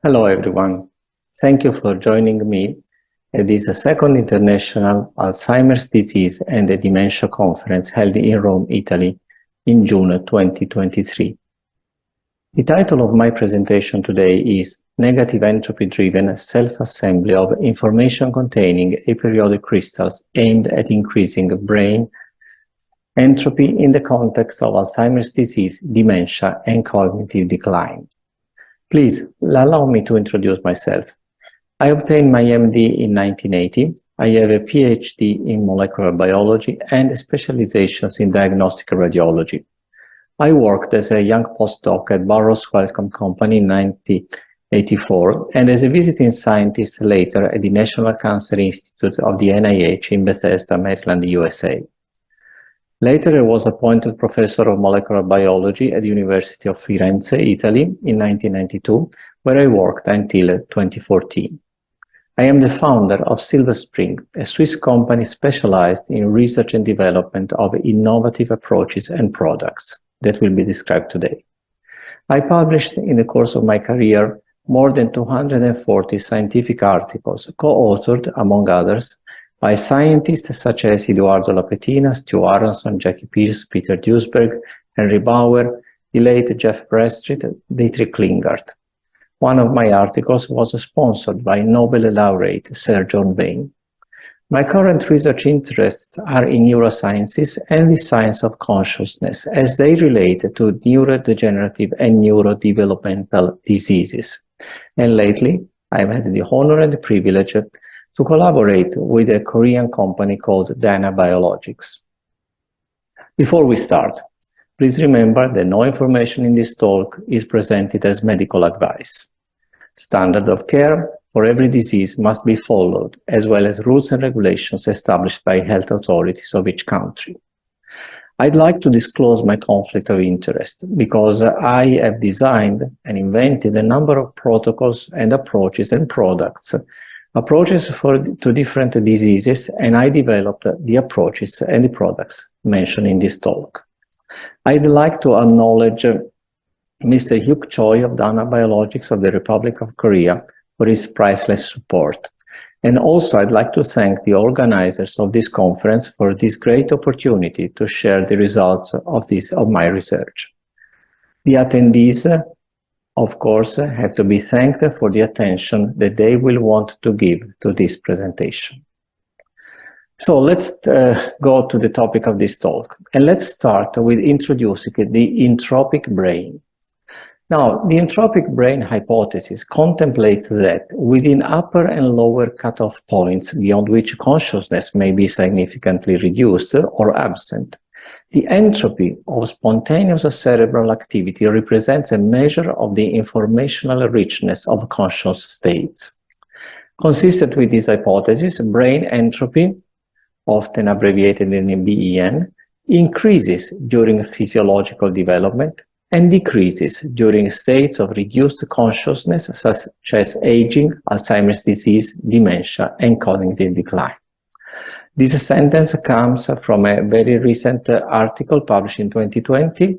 Hello everyone. Thank you for joining me at this second International Alzheimer's Disease and Dementia Conference held in Rome, Italy in June 2023. The title of my presentation today is Negative Entropy-Driven Self-Assembly of Information-Containing Aperiodic Crystals Aimed at Increasing Brain Entropy in the Context of Alzheimer's Disease, Dementia, and Cognitive Decline. Please allow me to introduce myself. I obtained my MD in 1980. I have a PhD in molecular biology and specializations in diagnostic radiology. I worked as a young postdoc at Burroughs Wellcome Company in 1984 and as a visiting scientist later at the National Cancer Institute of the NIH in Bethesda, Maryland, USA. Later, I was appointed professor of molecular biology at the University of Firenze, Italy in 1992, where I worked until 2014. I am the founder of Silver Spring, a Swiss company specialized in research and development of innovative approaches and products that will be described today. I published in the course of my career more than 240 scientific articles, co-authored, among others, by scientists such as Eduardo Lapetina, Stu Aronson, Jackie Pierce, Peter Duesberg, Henry Bauer, the late Jeff Bradstreet, Dietrich Klingart. One of my articles was sponsored by Nobel laureate Sir John Vane. My current research interests are in neurosciences and the science of consciousness as they relate to neurodegenerative and neurodevelopmental diseases. And lately, I've had the honor and the privilege to collaborate with a Korean company called Danabaiologics. Before we start, please remember that no information in this talk is presented as medical advice. Standard of care for every disease must be followed, as well as rules and regulations established by health authorities of each country. I'd like to disclose my conflict of interest because I have designed and invented a number of protocols and approaches and products to different diseases, and I developed the approaches and the products mentioned in this talk. I'd like to acknowledge Mr. Hyuk Choi of Danabaiologics of the Republic of Korea for his priceless support. And also I'd like to thank the organizers of this conference for this great opportunity to share the results of my research. The attendees, of course, have to be thanked for the attention that they will want to give to this presentation. So let's go to the topic of this talk, and let's start with introducing the entropic brain. Now, the entropic brain hypothesis contemplates that within upper and lower cutoff points beyond which consciousness may be significantly reduced or absent, the entropy of spontaneous cerebral activity represents a measure of the informational richness of conscious states. Consistent with this hypothesis, brain entropy, often abbreviated in BEN, increases during physiological development and decreases during states of reduced consciousness such as aging, Alzheimer's disease, dementia, and cognitive decline. This sentence comes from a very recent article published in 2020.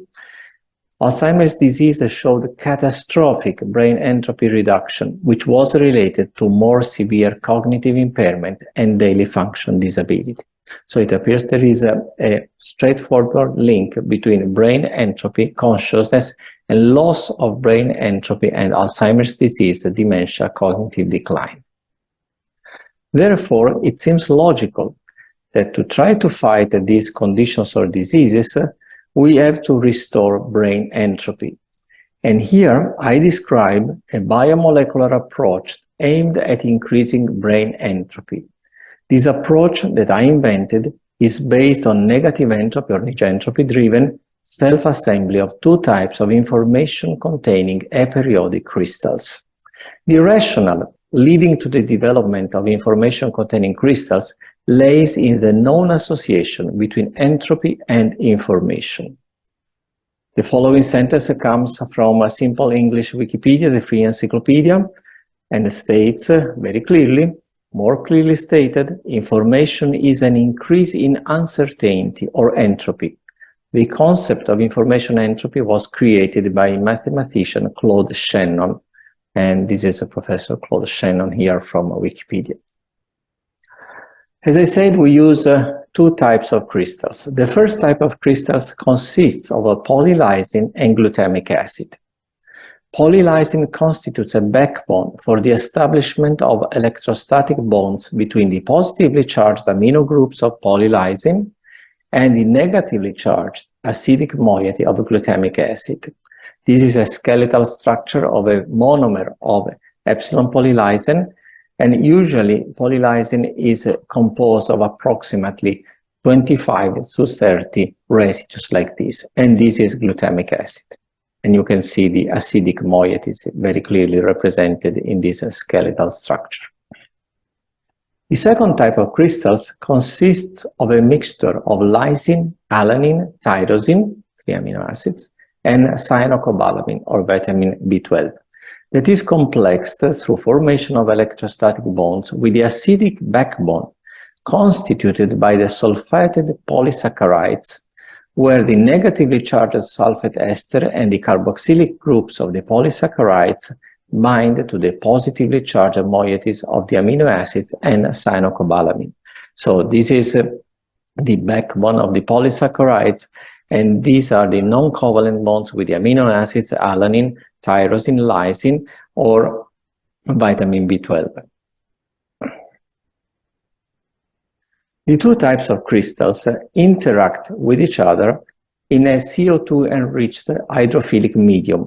Alzheimer's disease showed catastrophic brain entropy reduction, which was related to more severe cognitive impairment and daily function disability. So it appears there is a straightforward link between brain entropy, consciousness, and loss of brain entropy and Alzheimer's disease, dementia, cognitive decline. Therefore, it seems logical that to try to fight these conditions or diseases, we have to restore brain entropy. And here I describe a biomolecular approach aimed at increasing brain entropy. This approach that I invented is based on negative entropy or negentropy-driven self-assembly of two types of information-containing aperiodic crystals. The rationale leading to the development of information-containing crystals lays in the known association between entropy and information. The following sentence comes from a simple English Wikipedia, the Free Encyclopedia, and states very clearly, more clearly stated, information is an increase in uncertainty or entropy. The concept of information entropy was created by mathematician Claude Shannon And this is Professor Claude Shannon here from Wikipedia. As I said, we use two types of crystals. The first type of crystals consists of a polylysin and glutamic acid. Polylysin constitutes a backbone for the establishment of electrostatic bonds between the positively charged amino groups of polylysin and the negatively charged acidic moiety of glutamic acid. This is a skeletal structure of a monomer of epsilon polylysin, and usually polylysin is composed of approximately 25 to 30 residues like this, and this is glutamic acid. And you can see the acidic moiety is very clearly represented in this skeletal structure. The second type of crystals consists of a mixture of lysine, alanine, tyrosine, 3 amino acids, and cyanocobalamin or vitamin B12 that is complexed through formation of electrostatic bonds with the acidic backbone constituted by the sulfated polysaccharides, where the negatively charged sulfate ester and the carboxylic groups of the polysaccharides bind to the positively charged moieties of the amino acids and cyanocobalamin. So this is the backbone of the polysaccharides, and these are the non-covalent bonds with the amino acids alanine, tyrosine, lysine, or vitamin B12. The two types of crystals interact with each other in a CO2-enriched hydrophilic medium,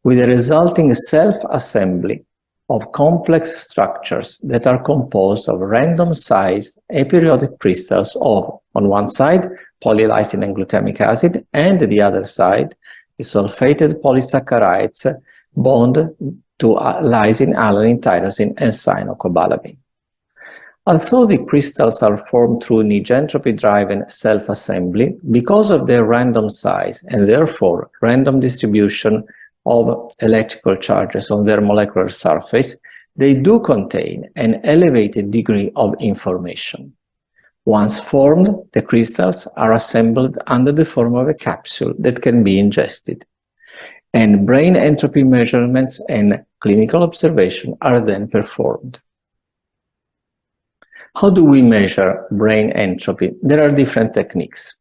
with a resulting self-assembly of complex structures that are composed of random-sized aperiodic crystals of, on one side, polylysin and glutamic acid, and the other side, the sulfated polysaccharides bond to lysine, alanine, tyrosine, and cyanocobalamin. Although the crystals are formed through negentropy-driven self-assembly, because of their random size and therefore random distribution of electrical charges on their molecular surface, they do contain an elevated degree of information. Once formed, the crystals are assembled under the form of a capsule that can be ingested, and brain entropy measurements and clinical observation are then performed. How do we measure brain entropy? There are different techniques.